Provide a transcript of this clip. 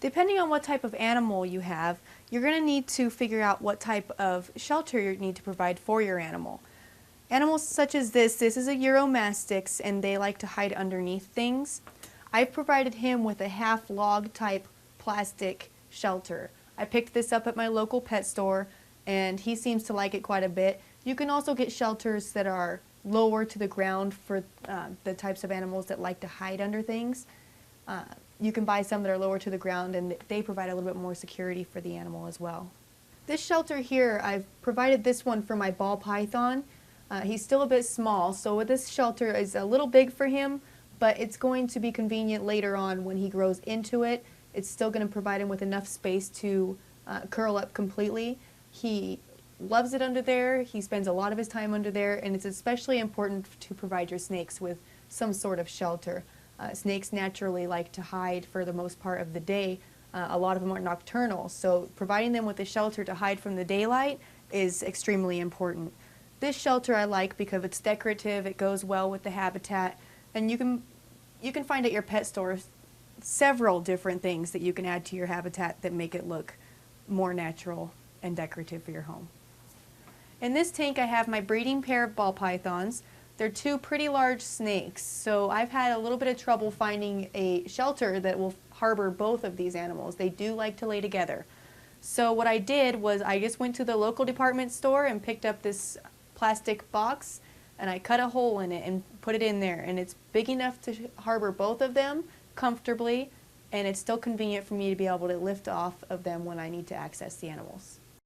Depending on what type of animal you have, you're going to need to figure out what type of shelter you need to provide for your animal. Animals such as this is a Euromastix, and they like to hide underneath things. I've provided him with a half log type plastic shelter. I picked this up at my local pet store, and he seems to like it quite a bit. You can also get shelters that are lower to the ground for the types of animals that like to hide under things. You can buy some that are lower to the ground, and they provide a little bit more security for the animal as well. This shelter here, I've provided this one for my ball python. He's still a bit small, so this shelter is a little big for him, but it's going to be convenient later on when he grows into it. It's still going to provide him with enough space to curl up completely. He loves it under there. He spends a lot of his time under there, and it's especially important to provide your snakes with some sort of shelter. Snakes naturally like to hide for the most part of the day. A lot of them are nocturnal, so providing them with a shelter to hide from the daylight is extremely important. This shelter I like because it's decorative, it goes well with the habitat, and you can find at your pet store several different things that you can add to your habitat that make it look more natural and decorative for your home. In this tank I have my breeding pair of ball pythons. They're two pretty large snakes, so I've had a little bit of trouble finding a shelter that will harbor both of these animals. They do like to lay together. So what I did was I just went to the local department store and picked up this plastic box, and I cut a hole in it and put it in there, and it's big enough to harbor both of them comfortably, and it's still convenient for me to be able to lift off of them when I need to access the animals.